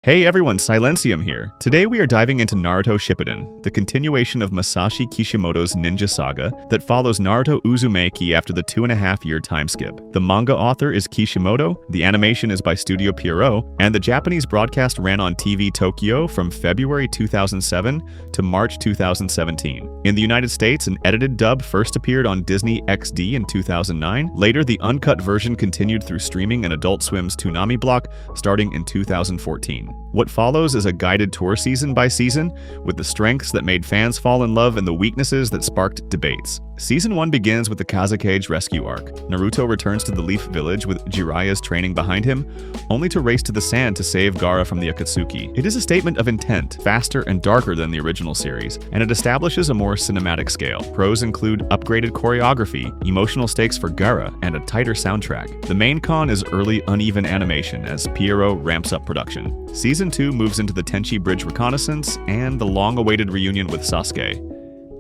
Hey everyone, Silencium here. Today we are diving into Naruto Shippuden, the continuation of Masashi Kishimoto's ninja saga that follows Naruto Uzumaki after the 2.5-year time skip. The manga author is Kishimoto, the animation is by Studio Pierrot, and the Japanese broadcast ran on TV Tokyo from February 2007 to March 2017. In the United States, an edited dub first appeared on Disney XD in 2009. Later, the uncut version continued through streaming and Adult Swim's Toonami block starting in 2014. What follows is a guided tour season by season, with the strengths that made fans fall in love and the weaknesses that sparked debates. Season 1 begins with the Kazekage rescue arc. Naruto returns to the Leaf Village with Jiraiya's training behind him, only to race to the sand to save Gaara from the Akatsuki. It is a statement of intent, faster and darker than the original series, and it establishes a more cinematic scale. Pros include upgraded choreography, emotional stakes for Gaara, and a tighter soundtrack. The main con is early uneven animation as Pierrot ramps up production. Season 2 moves into the Tenchi Bridge reconnaissance and the long-awaited reunion with Sasuke.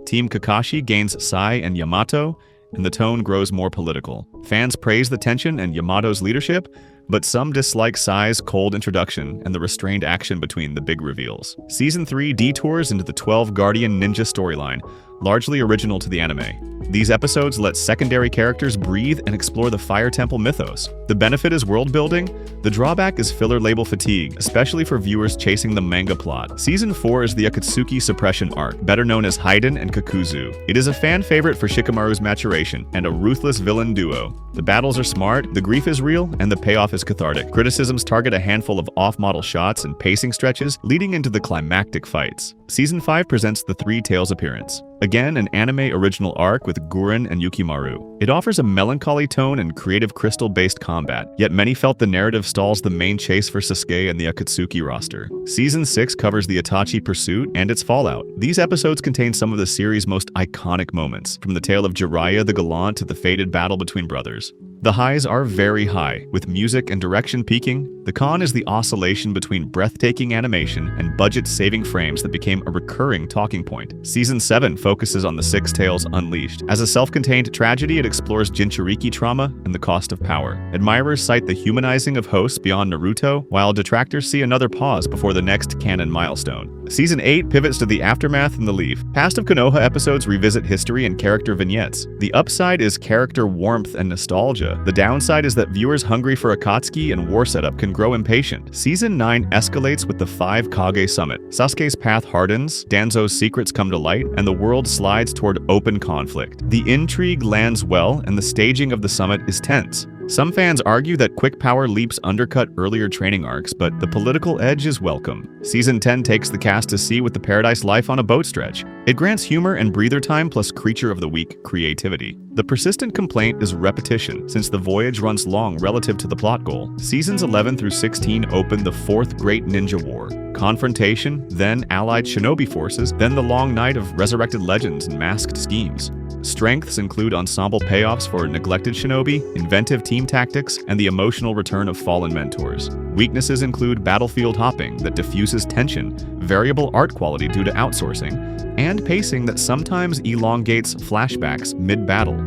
Team Kakashi gains Sai and Yamato, and the tone grows more political. Fans praise the tension and Yamato's leadership, but some dislike Sai's cold introduction and the restrained action between the big reveals. Season 3 detours into the 12 Guardian Ninja storyline, largely original to the anime. These episodes let secondary characters breathe and explore the Fire Temple mythos. The benefit is world building, the drawback is filler label fatigue, especially for viewers chasing the manga plot. Season 4 is the Akatsuki suppression arc, better known as Haiden and Kakuzu. It is a fan favorite for Shikamaru's maturation and a ruthless villain duo. The battles are smart, the grief is real, and the payoff is cathartic. Criticisms target a handful of off-model shots and pacing stretches, leading into the climactic fights. Season 5 presents the Three Tails appearance. Again, an anime original arc with Guren and Yukimaru. It offers a melancholy tone and creative crystal-based combat, yet many felt the narrative stalls the main chase for Sasuke and the Akatsuki roster. Season 6 covers the Itachi pursuit and its fallout. These episodes contain some of the series' most iconic moments, from the tale of Jiraiya the Gallant to the fated battle between brothers. The highs are very high, with music and direction peaking. The con is the oscillation between breathtaking animation and budget-saving frames that became a recurring talking point. Season 7 focuses on the Six Tails Unleashed. As a self-contained tragedy, it explores Jinchuriki trauma and the cost of power. Admirers cite the humanizing of hosts beyond Naruto, while detractors see another pause before the next canon milestone. Season 8 pivots to the aftermath in the Leaf. Past of Konoha episodes revisit history and character vignettes. The upside is character warmth and nostalgia. The downside is that viewers hungry for Akatsuki and war setup can grow impatient. Season 9 escalates with the 5 Kage Summit. Sasuke's path hardens, Danzo's secrets come to light, and the world slides toward open conflict. The intrigue lands well, and the staging of the summit is tense. Some fans argue that quick power leaps undercut earlier training arcs, but the political edge is welcome. Season 10 takes the cast to sea with the Paradise Life on a boat stretch. It grants humor and breather time plus Creature of the Week creativity. The persistent complaint is repetition, since the voyage runs long relative to the plot goal. Seasons 11 through 16 open the Fourth Great Ninja War. Confrontation, then allied shinobi forces, then the long night of resurrected legends and masked schemes. Strengths include ensemble payoffs for neglected shinobi, inventive team tactics, and the emotional return of fallen mentors. Weaknesses include battlefield hopping that diffuses tension, variable art quality due to outsourcing, and pacing that sometimes elongates flashbacks mid-battle.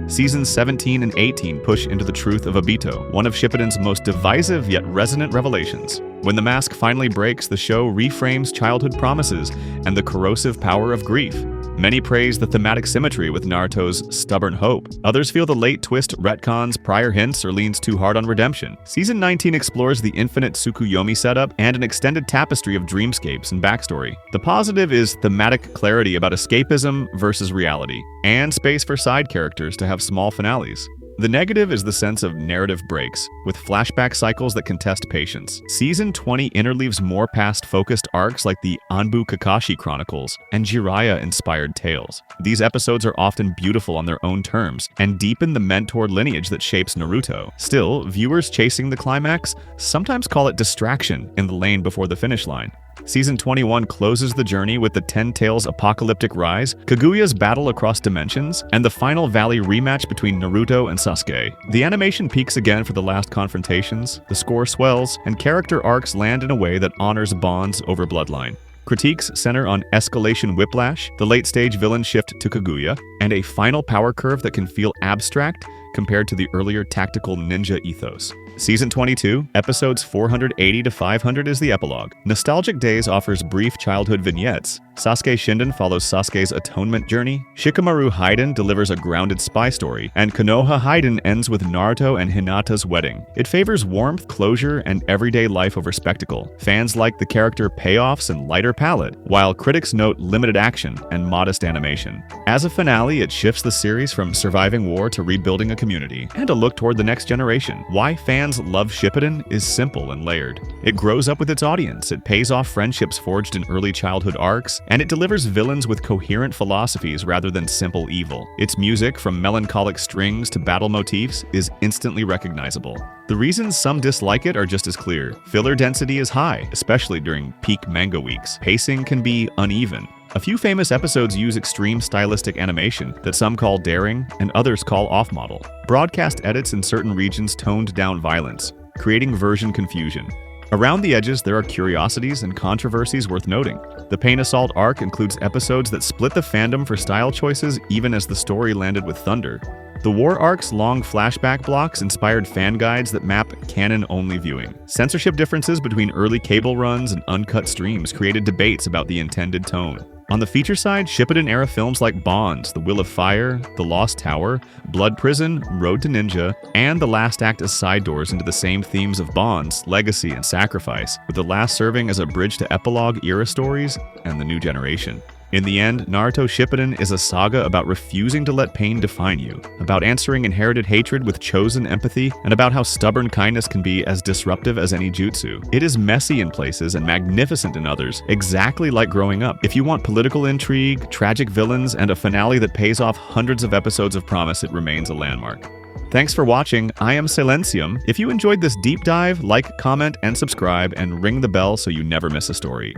Seasons 17 and 18 push into the truth of Obito, one of Shippuden's most divisive yet resonant revelations. When the mask finally breaks, the show reframes childhood promises and the corrosive power of grief. Many praise the thematic symmetry with Naruto's stubborn hope. Others feel the late twist retcons prior hints or leans too hard on redemption. Season 19 explores the infinite Tsukuyomi setup and an extended tapestry of dreamscapes and backstory. The positive is thematic clarity about escapism versus reality, and space for side characters to have small finales. The negative is the sense of narrative breaks, with flashback cycles that can test patience. Season 20 interleaves more past-focused arcs like the Anbu Kakashi Chronicles and Jiraiya-inspired tales. These episodes are often beautiful on their own terms and deepen the mentor lineage that shapes Naruto. Still, viewers chasing the climax sometimes call it distraction in the lane before the finish line. Season 21 closes the journey with the Ten Tails apocalyptic rise, Kaguya's battle across dimensions, and the final valley rematch between Naruto and Sasuke. The animation peaks again for the last confrontations, the score swells, and character arcs land in a way that honors bonds over bloodline. Critiques center on escalation whiplash, the late-stage villain shift to Kaguya, and a final power curve that can feel abstract compared to the earlier tactical ninja ethos. Season 22, episodes 480 to 500 is the epilogue. Nostalgic Days offers brief childhood vignettes. Sasuke Shinden follows Sasuke's atonement journey. Shikamaru Haiden delivers a grounded spy story, and Konoha Haiden ends with Naruto and Hinata's wedding. It favors warmth, closure, and everyday life over spectacle. Fans like the character payoffs and lighter palette, while critics note limited action and modest animation. As a finale, it shifts the series from surviving war to rebuilding a community, and a look toward the next generation. Why fans love Shippuden is simple and layered. It grows up with its audience, it pays off friendships forged in early childhood arcs, and it delivers villains with coherent philosophies rather than simple evil. Its music, from melancholic strings to battle motifs, is instantly recognizable. The reasons some dislike it are just as clear. Filler density is high, especially during peak manga weeks. Pacing can be uneven. A few famous episodes use extreme stylistic animation that some call daring and others call off-model. Broadcast edits in certain regions toned down violence, creating version confusion. Around the edges, there are curiosities and controversies worth noting. The Pain Assault arc includes episodes that split the fandom for style choices even as the story landed with thunder. The War arc's long flashback blocks inspired fan guides that map canon-only viewing. Censorship differences between early cable runs and uncut streams created debates about the intended tone. On the feature side, Shippuden-era films like Bonds, The Will of Fire, The Lost Tower, Blood Prison, Road to Ninja, and the last act as side doors into the same themes of bonds, legacy, and sacrifice, with the last serving as a bridge to epilogue-era stories and the new generation. In the end, Naruto Shippuden is a saga about refusing to let pain define you, about answering inherited hatred with chosen empathy, and about how stubborn kindness can be as disruptive as any jutsu. It is messy in places and magnificent in others, exactly like growing up. If you want political intrigue, tragic villains, and a finale that pays off hundreds of episodes of promise, it remains a landmark. Thanks for watching. I am Silencium. If you enjoyed this deep dive, like, comment, and subscribe, and ring the bell so you never miss a story.